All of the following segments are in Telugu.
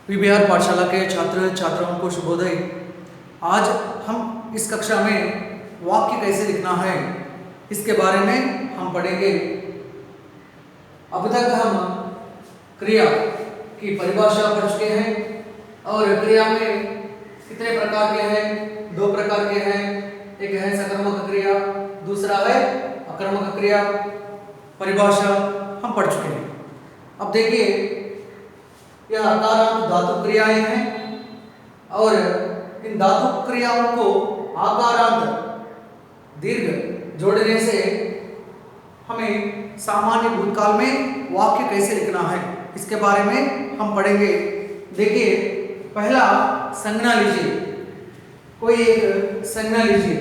पीबीआर पाठशाला के छात्र छात्राओं को शुभोदय। आज हम इस कक्षा में वाक्य कैसे लिखना है इसके बारे में हम पढ़ेंगे। अब तक हम क्रिया की परिभाषा पढ़ चुके हैं और क्रिया में कितने प्रकार के हैं? दो प्रकार के हैं। एक है सकर्मक क्रिया, दूसरा है अकर्मक क्रिया। परिभाषा हम पढ़ चुके हैं। अब देखिए, यह आकारांत धातु क्रियाएं हैं और इन धातु क्रियाओं को आकारांत दीर्घ जोड़ने से हमें सामान्य भूतकाल में वाक्य कैसे लिखना है इसके बारे में हम पढ़ेंगे। देखिए, पहला संज्ञा लीजिए, कोई एक संज्ञा लीजिए।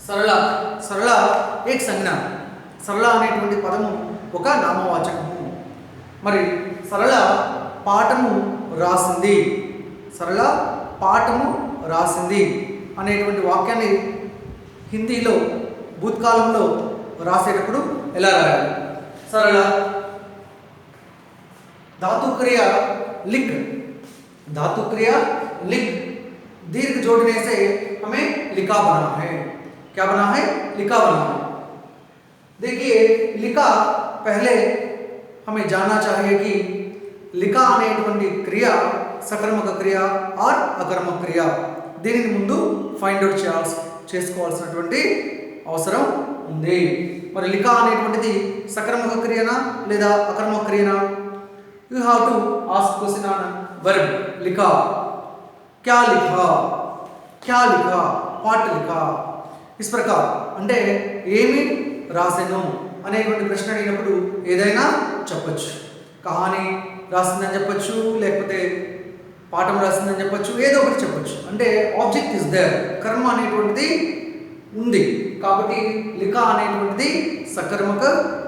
सरला सरला एक संज्ञा। सरला అనేటువంటి పదము ఒక నామవాచకము। మరి సరళ పాఠము రాసింది, సరళ పాఠము రాసింది అనేటువంటి వాక్యాన్ని హిందీలో భూతకాలంలో రాసేటప్పుడు ఎలా రాయాలి? సరళ धातु क्रिया लिख, धातु क्रिया लिख दीर्घ जोड़ने से हमें लिखा बना है। क्या बना है? लिखा बना है। देखिए, लिखा पहले हमें जानना चाहिए कि लिखा అనేటువంటి క్రియ సకర్మక క్రియ ఆర్ అకర్మక క్రియ। దీనిని ముందు ఫైండ్ అవుట్ చేసుకోవాల్సినటువంటి అవసరం ఉంది। మరి లిఖా అనేటువంటిది సకర్మక క్రియనా లేదా అకర్మక క్రియనా? You have to ask question on verb लिखा। क्या लिखा, क्या लिखा, what लिखा। इस प्रकार అంటే ఏమి రాసెను అనేటువంటి ప్రశ్న అడిగినప్పుడు ఏదైనా చెప్పొచ్చు। కహాని రాసిందని చెప్పొచ్చు, లేకపోతే పాఠం రాసిందని చెప్పొచ్చు, ఏదో ఒకటి చెప్పొచ్చు। అంటే ఆబ్జెక్ట్ ఇస్ దేర్, కర్మ అనేటువంటిది ఉంది కాబట్టి లిఖా అనేటువంటిది సకర్మక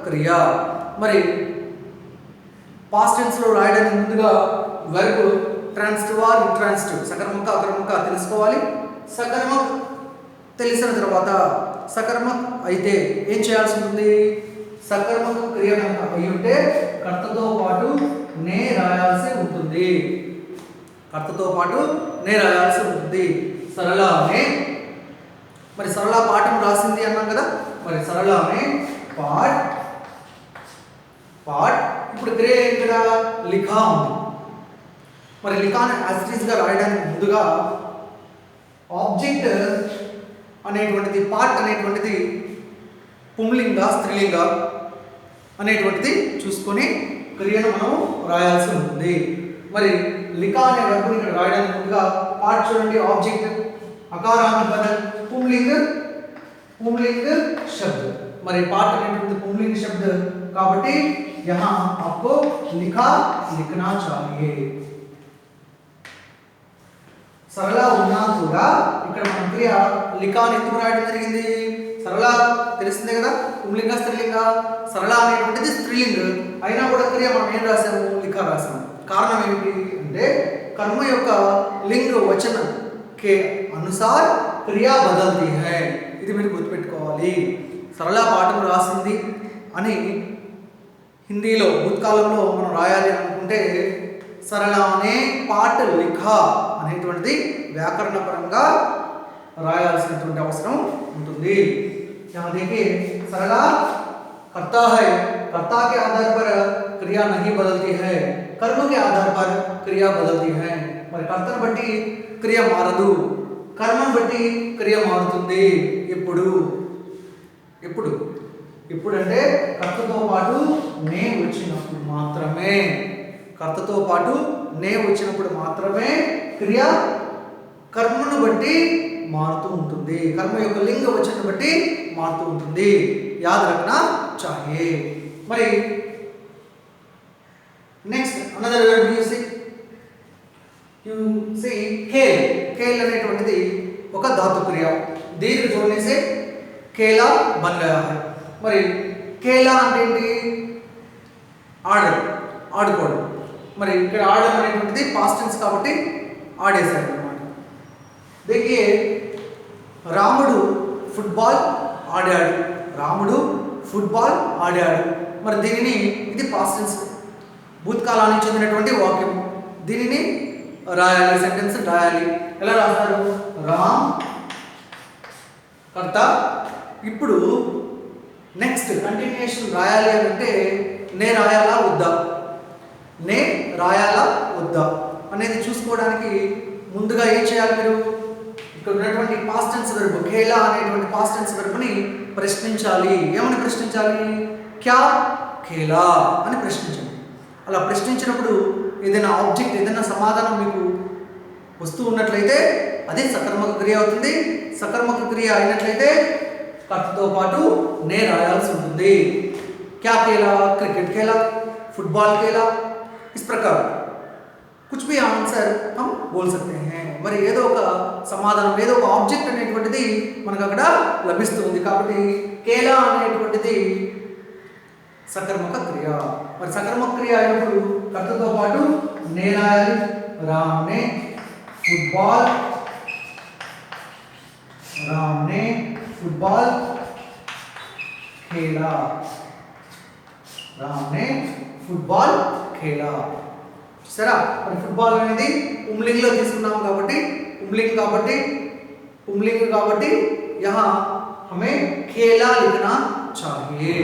క్రియ। మరి పాస్ట్ టెన్స్ లో రాయడానికి ముందుగా వెర్బ్ ట్రాన్సిటివ్ ఆర్ ఇంట్రాన్సిటివ్, సకర్మక అకర్మక తెలుసుకోవాలి। సకర్మక తెలిసిన తర్వాత సకర్మక అయితే ఏం చేయాల్సి ఉంటుంది? సకర్మక క్రియ కనుక అయి ఉంటే కర్తతో పాటు నే రాయాల్సి ఉంటుంది, కర్తతో పాటు నే రాయాల్సి ఉంటుంది। సరళానే, మరి సరళ పాఠం రాసింది అన్నాం కదా, మరి సరళానే పాఠ్ పాఠ్। ఇప్పుడు క్రియ ఇక్కడ లిఖా ఉంది। మరి లిఖాని యాజిటీస్గా రాయడానికి ముందుగా ఆబ్జెక్ట్ అనేటువంటిది పార్ట్ అనేటువంటిది పుంలింగ స్త్రీలింగ అనేటువంటిది చూసుకొని క్రియను మనం రాయాల్సి ఉంటుంది। మరి లిఖా అనే వర్బ్ ఇక్కడ రాయడానికి ముందుగా పార్ట్ చూడండి, ఆబ్జెక్ట్ అకారాంత బదల్ పుంలింగ पुंलिंग शब्द। మరి पाठ అనేటువంటి पुंलिंग शब्द కాబట్టి यहाँ आपको लिखा लिखना चाहिए। సరళ ఉన్నా కూడా ఇక్కడ మన క్రియ లిఖా అని ఎందుకు రాయడం జరిగింది? సరళ తెలిసిందే కదా, పుంలింగ స్త్రీలింగ। సరళ అనేటువంటిది స్త్రీలింగ అయినా కూడా క్రియ మనం ఏం రాసాము? లిఖా రాసాము। కారణం ఏమిటి అంటే कर्म యొక్క లింగ వచన के अनुसार क्रिया बदलती है। ఇది మీరు గుర్తుపెట్టుకోవాలి। సరళ పాఠం రాసింది అని హిందీలో భూతకాలంలో మనం రాయాలి అనుకుంటే సరళానే పాఠ లిఖా అనేటువంటిది వ్యాకరణపరంగా రాయాల్సినటువంటి అవసరం ఉంటుంది। यहाँ देखिए, सरला कर्ता है, कर्ता के आधार पर क्रिया नहीं बदलती है, कर्म के आधार पर क्रिया बदलती है। మరి కర్తను బట్టి క్రియ మారదు, కర్మను బట్టి క్రియ మారుతుంది। ఎప్పుడు ఎప్పుడు ఎప్పుడు అంటే కర్తతో పాటు నే వచ్చినప్పుడు మాత్రమే, కర్తతో పాటు నే వచ్చినప్పుడు మాత్రమే క్రియ కర్మను బట్టి మారుతూ ఉంటుంది, కర్మ యొక్క లింగ వచనం బట్టి మారుతూ ఉంటుంది। యాద్ రఖనా చాహియే। మరి next another verb you see खेल। खेल అనేటువంటిది ఒక ధాతు క్రియ, దీర్ఘ जोड़ने से खेला बन गया है। మరి खेला అంటే ఏంటి? ఆడడం, ఆడుకోవడం। మరి ఇక్కడ ఆడడం అనేటువంటిది పాస్ట్ టెన్స్ కాబట్టి ఆడేశారు అన్నమాట। देखिए, రాముడు ఫుట్బాల్ ఆడాడు, రాముడు ఫుట్బాల్ ఆడాడు। మరి దీనిని ఇది పాస్ట్ టెన్స్ భూతకాలానికి చెందినటువంటి వాక్యం. దీనిని రాయాలి, సెంటెన్స్ రాయాలి. ఎలా రాస్తారు? రామ్ కర్త. ఇప్పుడు నెక్స్ట్ కంటిన్యూషన్ రాయాలి అని అంటే నే రాయాలా వద్దా, నే రాయాలా వద్దా అనేది చూసుకోవడానికి ముందుగా ఏం చేయాలి? మీరు ఇక్కడ ఉన్నటువంటి పాస్ట్ టెన్స్ వెర్బ్ ఖేలా అనేటువంటి పాస్ట్ టెన్స్ వెర్బ్ని ప్రశ్నించాలి. ఏమని ప్రశ్నించాలి? క్యా ఖేలా అని ప్రశ్నించండి. అలా ప్రశ్నించినప్పుడు ఏదైనా ఆబ్జెక్ట్, ఏదైనా సమాధానం మీకు వస్తూ ఉన్నట్లయితే అదే సకర్మక క్రియ అవుతుంది. సకర్మక క్రియ అయినట్లయితే కర్తతో పాటు నే రాయాల్సి ఉంటుంది. क्या खेला? क्रिकेट खेला, फुटबॉल खेला. इस प्रकार कुछ भी आंसर हम बोल सकते हैं. మరి ఏదో ఒక సమాధానం, ఏదో ఒక ఆబ్జెక్ట్ అనేటువంటిది మనకు అక్కడ లభిస్తుంది. కాబట్టి కేలా అనేటువంటిది సకర్మక క్రియ. మరి సకర్మక క్రియ అయినప్పుడు కర్తతో పాటు నే రాయాలి. రామ్ నే ఫుట్బాల్, రామ్ నే ఫుట్బాల్ खेला, రామ్ నే ఫుట్బాల్ ఖేలా. సరే, మరి ఫుట్బాల్ అనేది పుంలింగ్ లో తీసుకున్నాం కాబట్టి पुंलिंग కాబట్టి यहाँ हमें खेला लिखना चाहिए.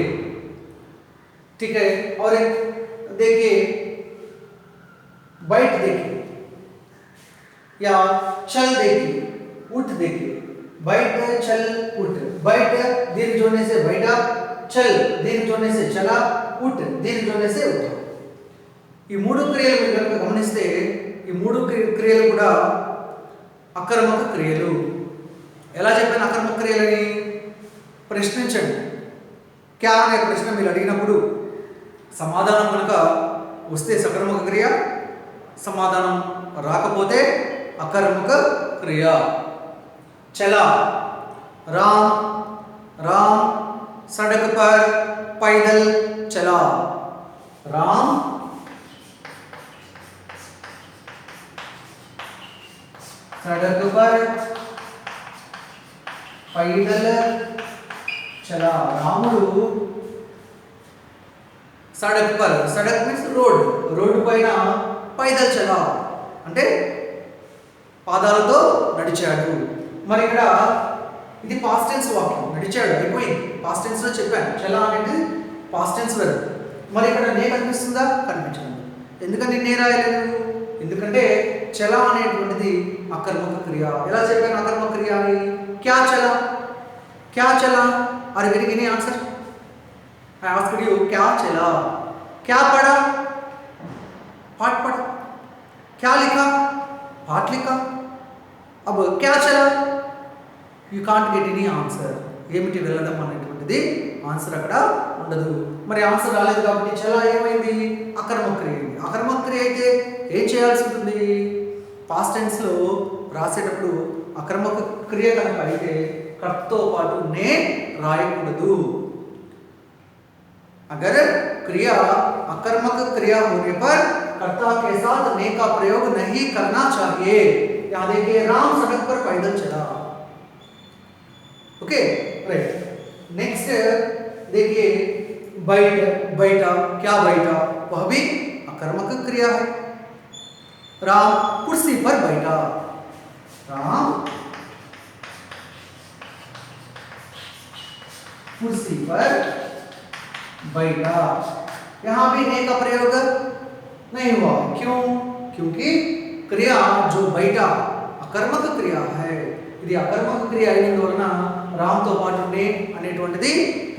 ठीक है. और एक देखिए बैठ देखिए या चल देखिए, उठ देखिए. बैठ चल उठ. बैठ दीर्घ जोड़ने से बैठा, चल दीर्घ जोड़ने से चला, उठ दीर्घ जोड़ने से उठा. ఈ మూడు క్రియలు మీరు కనుక గమనిస్తే ఈ మూడు క్రియలు కూడా అకర్మక క్రియలు. ఎలా చెప్పాను అకర్మక క్రియలని? ప్రశ్నించండి. క్యా అనే ప్రశ్న మీరు అడిగినప్పుడు సమాధానం కనుక వస్తే సకర్మక క్రియ, సమాధానం రాకపోతే అకర్మక క్రియ. చలా, రామ్ రామ్ सड़क पर पैदल चला. राम सड़क पर पैदल चला. రాముడు Sadak per, Sadak means road, road పైన పైదల్ చలా అంటే పాదాలతో నడిచాడు. మరి ఇక్కడ ఇది పాస్ట్ టెన్స్ వాక్యం. నడిచాడు అయిపోయింది, పాస్ట్ టెన్స్ లో చెప్పాను. చలా అనేది పాస్ట్ టెన్స్ వెర్బ్. మరి ఇక్కడ నే కనిపిస్తుందా? కనిపించదు. ఎందుకంటే నే రాయలేదు? ఎందుకంటే చలా అనేటువంటిది అకర్మక క్రియ. ఎలా చెప్పాను అకర్మక క్రియ అని? క్యా చలా, క్యా చలా. Are very any answer? I asked you క్యా చలా. क्या पढ़ा? पाठ पढ़ा. क्या लिखा? पाठ लिखा. अब क्या चला? You can't get any answer. ఏమిటి వెళ్ళడం అనేటువంటిది ఆన్సర్ అక్కడ ఉండదు. మరి ఆన్సర్ రాలేదు కాబట్టి చలా ఏమైంది? అకర్మక క్రియ అయింది. అకర్మక క్రియ అయితే ఏం చేయాల్సి ఉంటుంది? పాస్ట్ టెన్స్లో రాసేటప్పుడు అకర్మక క్రియ కనుక అయితే కర్తతో పాటు నే రాయకూడదు. अगर क्रिया अकर्मक क्रिया होने पर कर्ता के साथ ने का प्रयोग नहीं करना चाहिए. यहाँ देखिए राम सड़क पर पैदल चला. Okay right. नेक्स्ट देखिए बैठ, बैठा. क्या बैठा? वह भी अकर्मक क्रिया है. राम कुर्सी पर बैठा. राम कुर्सी पर बैठा. यहाँ भी ने का प्रयोग नहीं हुआ. क्यों? क्योंकि क्रिया जो बैठा अकर्मक क्रिया है. ఇది అకర్మక క్రియ అయినందువలన రామ్తో పాటు నే అనేటువంటిది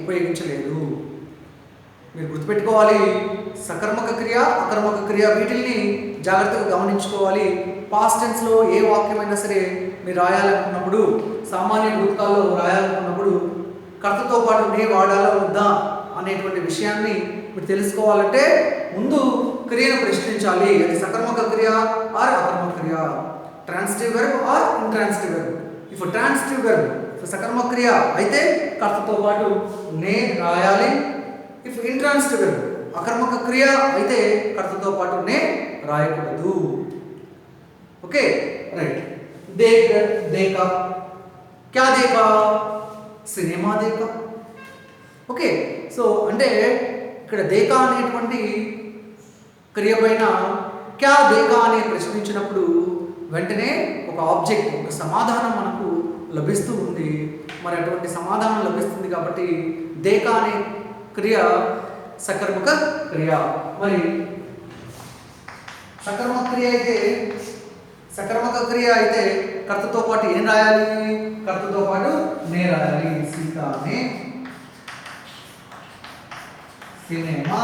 ఉపయోగించలేదు. మీరు గుర్తుపెట్టుకోవాలి, సకర్మక క్రియ అకర్మక క్రియ వీటిల్ని జాగ్రత్తగా గమనించుకోవాలి. పాస్ట్ టెన్స్లో ఏ వాక్యమైనా సరే మీరు రాయాలనుకున్నప్పుడు, సామాన్య భూతకాల్లో రాయాలనుకున్నప్పుడు కర్తతో పాటు నే వాడాలా వద్దా అనేటువంటి విషయాన్ని మీరు తెలుసుకోవాలంటే ముందు క్రియను ప్రశ్నించాలి. అది సకర్మక క్రియ ఆర్ అకర్మక క్రియ, transitive verb or intransitive verb. If transitive verb సకర్మక క్రియ అయితే కర్తతో పాటు నే రాయాలి. ఇఫ్ ఇంట్రాన్సిటివ్ వెర్బ్ అకర్మక క్రియ అయితే కర్తతో పాటు నే రాయకూడదు. Okay right. దేఖ్, దేఖా. క్యా దేఖా? సినిమా దేఖా. ఓకే సో అంటే ఇక్కడ దేకా అనేటువంటి క్రియ పైన క్యా దేకా అని ప్రశ్నించినప్పుడు వెంటనే ఒక ఆబ్జెక్ట్, ఒక సమాధానం మనకు లభిస్తూ ఉంది. మరి అటువంటి సమాధానం లభిస్తుంది కాబట్టి దేకా అనే క్రియ సకర్మక క్రియ. మరి సకర్మక క్రియ అయితే కర్తతో పాటు ఏం రాయాలి? కర్తతో పాటు నే రాయాలి. సీతానే సినిమా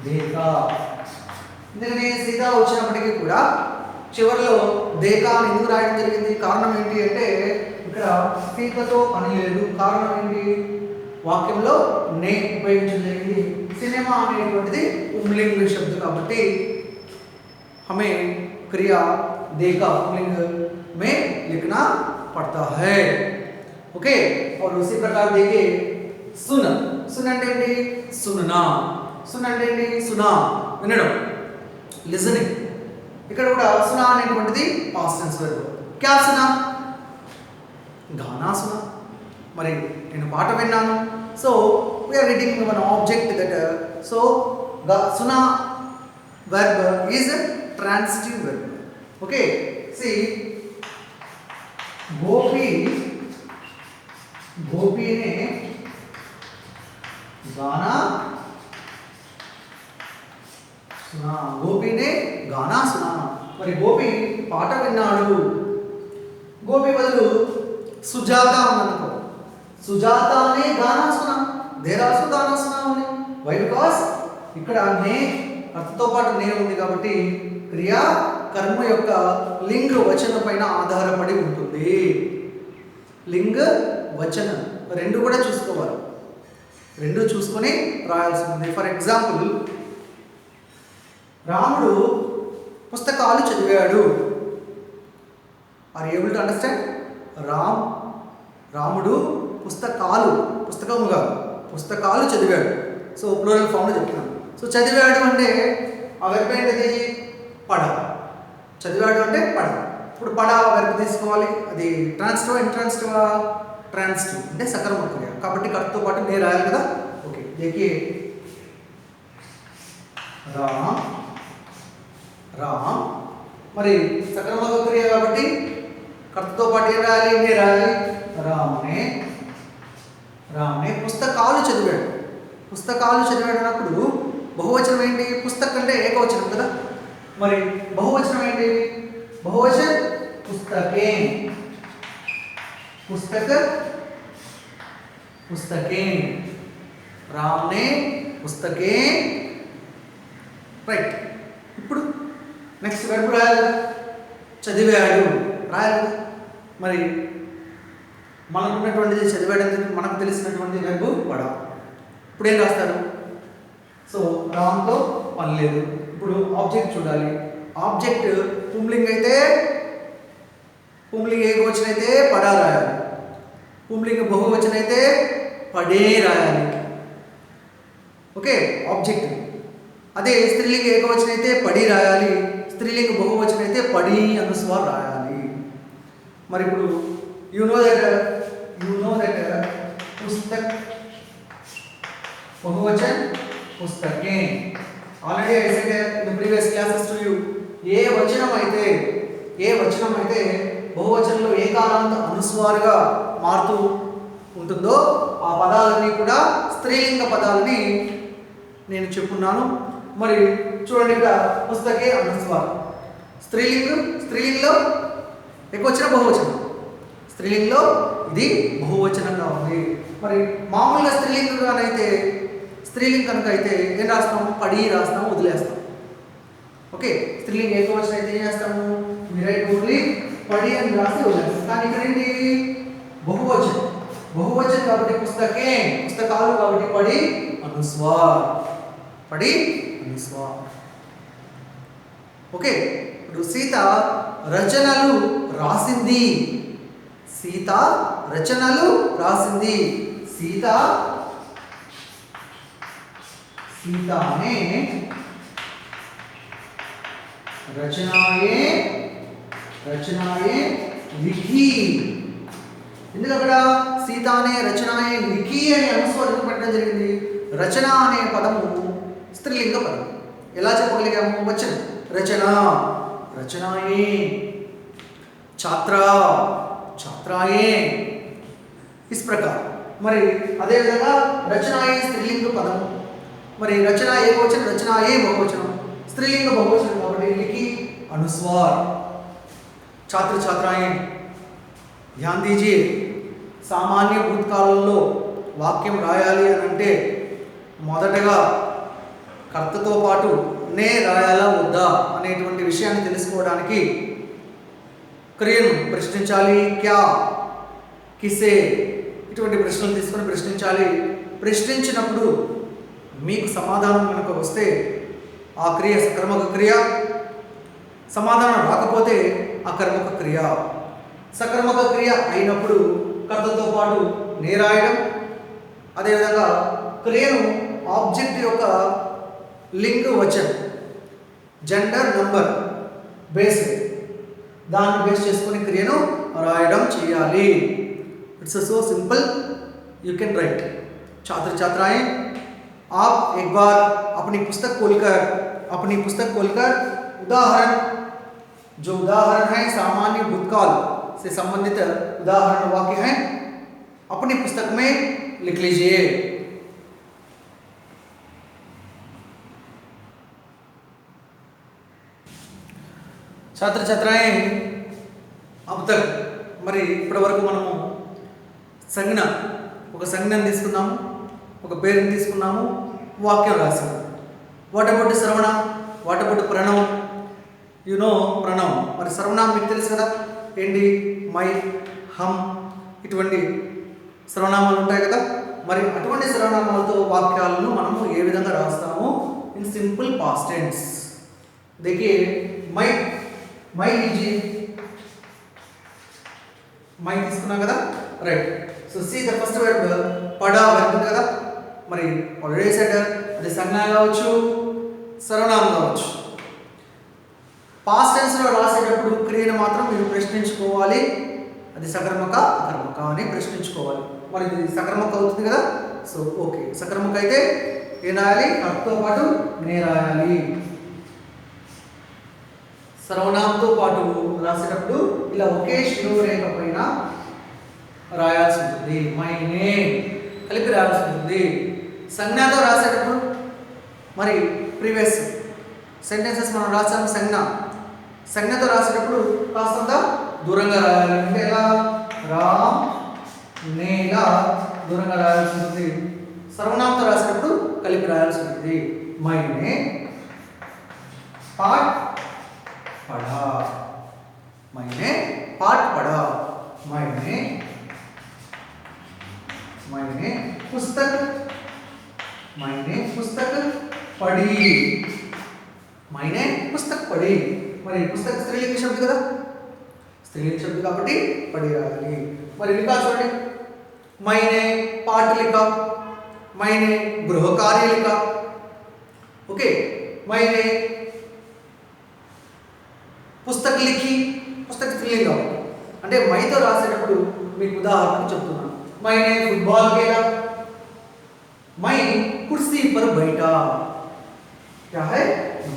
దేకా. ఎందుకని సీత వచ్చినప్పటికీ కూడా చివరిలో దేకా అని ఎందుకు రాయడం జరిగింది? కారణం ఏంటి అంటే ఇక్కడ సీతతో పని లేదు. కారణం ఏంటి? వాక్యంలో నే ఉపయోగించడం జరిగింది. సినిమా అనేటువంటిది पुंलिंग शब्द కాబట్టి हमें क्रिया देका पुंलिंग में लिखना पड़ता है. ओके. और उसी प्रकार देखिए सुन. सुन అంటే ఏంటి? सुनना. सुन అంటే ఏంటి? सुना వినడం, లిజనింగ్. ఇక్కడ కూడా सुना అనేటువంటిది పాస్ట్ టెన్స్ వర్బ్. क्या सुना? गाना सुना. మరి నేను పాట విన్నాను. So we are reading one object that so सुना verb is a transitive verb. Okay, see गोपी ने गाना सुना. गोपी ने गाना सुना. మరి గోపి పాట విన్నాడు. గోపి బదులు సుజాత అన్ననుకో. సుజాత ने गाना सुना. దేర్ ఆల్సో గానా సునా ఉంది. వై? బికాస్ ఇక్కడ నే అర్థంతో పాటు నే ఉంది కాబట్టి క్రియ కర్మ యొక్క లింగ వచన పైన ఆధారపడి ఉంటుంది. లింగ వచన రెండు కూడా చూసుకోవాలి. రెండు చూసుకొని రాయాల్సి ఉంది. ఫర్ ఎగ్జాంపుల్ రాముడు పుస్తకాలు చదివాడు. Are able to understand? రాముడు పుస్తకాలు చదివాడు. సో ప్లూరల్ ఫామ్లో చెప్తున్నాను. సో చదివాడు అంటే ఆ వెర్బ్ ఏంటిది? పడ. చదివాడు అంటే పడ. ఇప్పుడు పడ వెర్బ్ తీసుకోవాలి. అది ట్రాన్సిటివ్ ఇంట్రాన్సిటివ్? ట్రాన్సిటివ్ అంటే సకర్మక క్రియ కాబట్టి కర్తతో పాటు నే రాయాలి కదా. ఓకే, देखिए రామ్ మరి సకర్మక క్రియ కాబట్టి కర్తతో పాటు ఏం రాయాలి? నే రాయాలి. రామ్నే పుస్తకాలు చదివాడు. పుస్తకాలు చదివాడు అన్నప్పుడు బహువచనం ఏంటి? పుస్తక్ అంటే ఏకవచనం కదా. మరి బహువచనం ఏంటి? బహువచనం పుస్తకే. పుస్తకే రామ్నే పుస్తకే. రైట్. ఇప్పుడు నెక్స్ట్ వెర్బ్ రాయాలి. చదివాడు రాయాలి. మరి మనకు ఉన్నటువంటిది చదివాడు, మనకు తెలిసినటువంటి వెర్బ్ పడ. ఇప్పుడు ఏం రాస్తారు? సో రామ్తో పని లేదు. ఇప్పుడు ఆబ్జెక్ట్ చూడాలి. ఆబ్జెక్ట్ పుంలింగ్ అయితే పుంలింగ్ ఏకవచనం అయితే పడా రాయాలి. పుంలింగ్ బహువచనం అయితే పడే రాయాలి. Okay, object. అదే స్త్రీలింగ ఏకవచనం అయితే పడి రాయాలి. స్త్రీలింగ బహువచనం అయితే పడి అనుస్వార్ రాయాలి. మరి ఇప్పుడు యు నో దట్ పుస్తక్ बहुवचन पुस्तकें. Already I said in the previous classes to you, ఏ వచనం అయితే బహువచనంలో ఏకారాంత అనుస్వారుగా మారుతూ ఉంటుందో ఆ పదాలన్నీ కూడా స్త్రీలింగ పదాలని నేను చెప్పున్నాను. మరి చూడండి, ఇక్కడ పుస్తకే అనుస్వార్ స్త్రీలింగంలో ఏకవచనం బహువచనం. స్త్రీలింగంలో ఇది బహువచనంగా ఉంది. మరి మామూలుగా స్త్రీలింగం కనుక అయితే ఏం రాస్తాము? పడి రాస్తాము, వదిలేస్తాం. ఓకే, స్త్రీలింగ ఏకవచనం అయితే ఏం చేస్తాము? ఓన్లీ పడి అని రాసి వదిలేస్తాం. కానీ ఇక్కడ ఏంటి? బహువచనం కాబట్టి పుస్తకాలు కాబట్టి పడి అనుస్వార్. ఓకే, ఇప్పుడు సీత రచనలు రాసింది. సీత सीताने रचनाएं लिखी. ఎందుకు అక్కడ సీతానే రచనాయే లిఖి అని అనుస్వారం పెట్టడం జరిగింది? రచన అనే పదము స్త్రీలింగ పదం. ఎలా చెప్పగలిగాము? వచనం రచన, రచనాయే, छात्रा, छात्राएं, इस प्रकार. మరి అదే విధంగా రచనాయే స్త్రీలింగ పదం. మరి రచన ఏకవచనం, రచనాయే బహువచనం, స్త్రీలింగ బహువచనం కాబట్టి लिखी अनुस्वार. छात्र छात्राएं ध्यान दीजिए. సామాన్య భూతకాలంలో వాక్యం రాయాలి అని అంటే మొదటగా కర్తతో పాటు నే రాయాలా వద్దా అనేటువంటి విషయాన్ని తెలుసుకోవడానికి క్రియను ప్రశ్నించాలి. క్యా, కిసే, ఇటువంటి ప్రశ్నలు తీసుకొని ప్రశ్నించాలి. ప్రశ్నించినప్పుడు మీకు సమాధానం కనుక వస్తే ఆ క్రియ సకర్మక క్రియ, సమాధానం రాకపోతే అకర్మక క్రియ. సకర్మక క్రియ అయినప్పుడు కర్తతో పాటు నే రాయడం. అదేవిధంగా క్రియను ఆబ్జెక్ట్ యొక్క లింగ వచనం, జెండర్, నంబర్ బేస్, దాన్ని బేస్ చేసుకొని క్రియను రాయడం చేయాలి. It's so simple, you can write. छात्र छात्राएं आप एक बार अपनी पुस्तक खोलकर उदाहरण, जो उदाहरण है सामान्य भूतकाल से संबंधित उदाहरण वाक्य हैं, अपनी पुस्तक में लिख लीजिए. छात्र छात्राएं अब तक మరి ఇప్పటి వరకు మనము సంజ్ఞ, ఒక సంజ్ఞను తీసుకున్నాము, ఒక పేరుని తీసుకున్నాము, వాక్యం రాసాము. వాట్ అబౌట్ సర్వనామ్, వాట్ అబౌట్ ప్రణవం? యు నో ప్రణవం. మరి సర్వనామం మీకు తెలుసు కదా, ఏంటి? మై, హమ్, ఇటువంటి సర్వనామాలు ఉంటాయి కదా. మరి అటువంటి సర్వనామాలతో వాక్యాలను మనము ఏ విధంగా రాస్తాము? In simple past tense. देखिए మై, మై लीजिए, మై తీసుకున్నాం కదా, right. So see the first word పడా వర్బ్ కదా. మరి ఆల్రెడీ సెడ్ అది సంజ్ఞ కావచ్చు, సర్వనామం కావచ్చు. పాస్ట్ టెన్స్ లో రాసేటప్పుడు క్రియను మాత్రం మీరు ప్రశ్నించుకోవాలి. అది సకర్మక అకర్మక అని ప్రశ్నించుకోవాలి. మరి ఇది సకర్మక అవుతుంది కదా. సో ఓకే, సకర్మక అయితే ఏం రాయాలి? కర్తతో పాటు నే రాయాలి. సర్వనామంతో పాటు రాసేటప్పుడు ఇలా ఒకే శిరోరేఖ పైన రాయాల్సి ఉంటుంది. మైనే కలిపి రాయాల్సి ఉంటుంది. సంజ్ఞతో రాసేటప్పుడు మరి ప్రీవియస్ సెంటెన్సెస్ మనం రాసాము సంజ్ఞతో రాసేటప్పుడు కాస్తంత దూరంగా రాయాలి. అంటే ఎలా? రామ్, నేలా దూరంగా రాయాల్సి ఉంటుంది. సర్వనామంతో రాసేటప్పుడు కలిపి రాయాల్సి ఉంటుంది. మైనే పాఠ్ पढ़ा, मैंने पाठ पढ़ा. मैंने पुस्तक पढ़ी. मैंने पुस्तक पढ़ी. మరి పుస్తక స్త్రీలింగ శబ్దం కదా, స్త్రీలింగ శబ్దం కాబట్టి పడి రాయాలి. మరి లిఖా చూడండి, मैंने पाठ लिखा, मैंने गृह कार्य लिखा. ओके, मैंने పుస్తక్ లిఖి, పుస్తక స్త్రీలింగం. అంటే మైతో రాసేటప్పుడు మీకు ఉదాహరణకు చెప్తున్నాను. మైనే ఫుట్బాల్ खेला, మై కుర్సీ పర్ బైఠా. क्या है?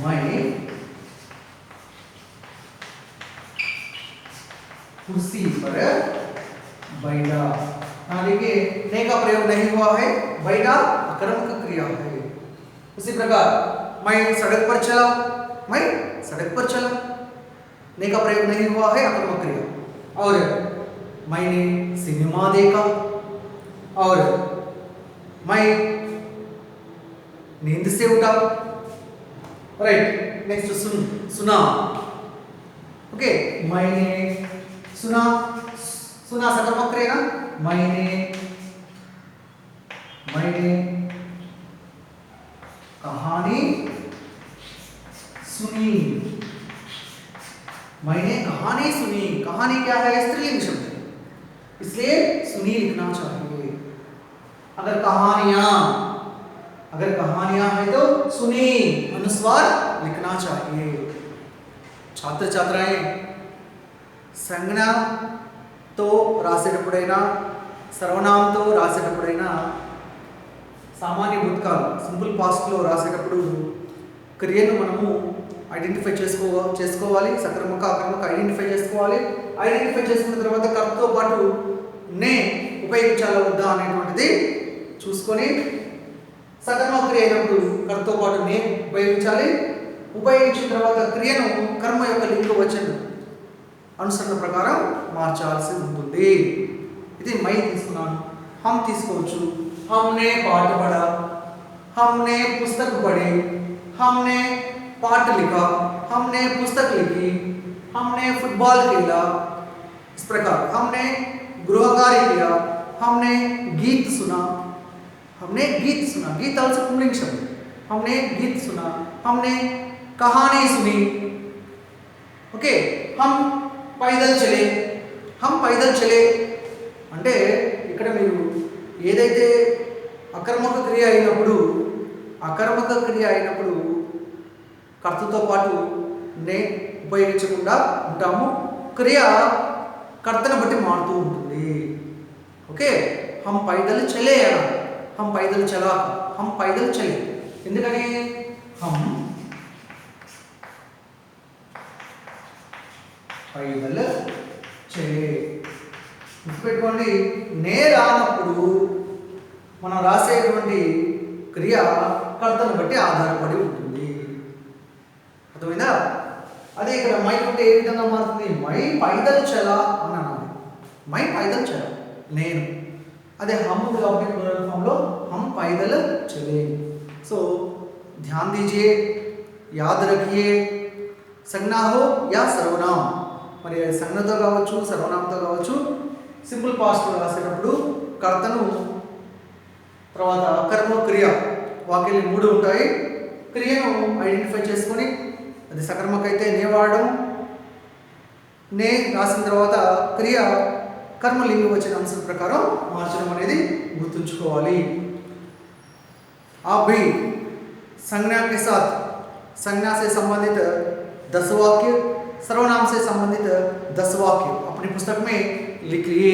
మై कुर्सी पर बैठा. देखिए ने का प्रयोग नहीं हुआ है, बैठा अकर्मक क्रिया है. उसी प्रकार मैं सड़क पर चला, मैं सड़क पर चला, ने का प्रयोग नहीं हुआ है, अकर्मक क्रिया. और मैंने सिनेमा देखा, और मैं नींद से उठा. राइट. नेक्स्ट सुना. ओके, मैंने सुना सकर्मक क्रिया ना. मैंने कहानी सुनी. मैंने कहानी सुनी. कहानी क्या है? स्त्रीलिंग शब्द है, इसलिए सुनी लिखना चाहिए. अगर कहानियां है तो सुनी अनुस्वार लिखना चाहिए. छात्र छात्राएं సంజ్ఞతో రాసేటప్పుడైనా సర్వనామంతో రాసేటప్పుడైనా సామాన్య భూతకాలం సింపుల్ పాస్ట్లో రాసేటప్పుడు క్రియను మనము ఐడెంటిఫై చేసుకోవాలి, సకర్మక అకర్మక ఐడెంటిఫై చేసుకోవాలి. ఐడెంటిఫై చేసుకున్న తర్వాత కర్తతో పాటు నే ఉపయోగించాలా వద్దా అనేటువంటిది చూసుకొని సకర్మ క్రియ అయినప్పుడు కర్తతో పాటు నే ఉపయోగించాలి. ఉపయోగించిన తర్వాత క్రియను కర్మ యొక్క లింగ వచన అనుసరణ ప్రకారం మార్చాల్సి ఉంటుంది. ఇది మై తీసుకున్నాను. హమ్ తీసుకోవచ్చు. हमने पाठ पढ़ा, हमने पुस्तक पढ़ी, हमने पाठ लिखा, हमने पुस्तक लिखी, हमने फुटबॉल खेला. इस प्रकार हमने गृह कार्य किया, हमने गीत सुना. गीत also पुल्लिंग शब्द. हमने गीत सुना, हमने कहानी सुनी. ओके, हम पैदल चले అంటే ఇక్కడ మీరు ఏదైతే అకర్మక క్రియ అయినప్పుడు కర్తతో పాటు నే ఉపయోగించకుండా ఉంటాము. క్రియ కర్తను బట్టి మారుతూ ఉంటుంది. ఓకే, హమ్ పైదల్ చలే అనాలి. హమ్ పైదల్ చలా, హమ్ పైదల్ చలే. ఎందుకని హమ్ పైదల్ చలే. గుర్తుపెట్టుకోండి, నే రానప్పుడు మనం రాసేటువంటి క్రియ కర్తను బట్టి ఆధారపడి ఉంటుంది. అర్థమైందా? అదే ఇక్కడ మై ఉంటే ఏ విధంగా మారుతుంది? మై పైదల్ చలా అని అనాలి. మై పైదల్ చలా నేను. అదే హమ్ కాబట్టి ప్లూరల్ ఫామ్లో హమ్ పైదల్ చలే. సో ध्यान दीजिए, याद रखिए, संज्ञा हो या सर्वनाम, మరి సంజ్ఞతో కావచ్చు సర్వనామంతో కావచ్చు సింపుల్ పాస్ట్లో రాసేటప్పుడు కర్తను తర్వాత కర్మ క్రియ వాక్యాలు 3 ఉంటాయి. క్రియను ఐడెంటిఫై చేసుకొని అది సకర్మకైతే నే వాడడం, నే రాసిన తర్వాత క్రియ కర్మలింగ వచ్చిన అంశం ప్రకారం మార్చడం అనేది గుర్తుంచుకోవాలి. आप भी संज्ञा के साथ संज्ञा से संबंधित 10 वाक्य, सर्वनाम से संबंधित 10 वाक्य अपनी पुस्तक में लिखिए.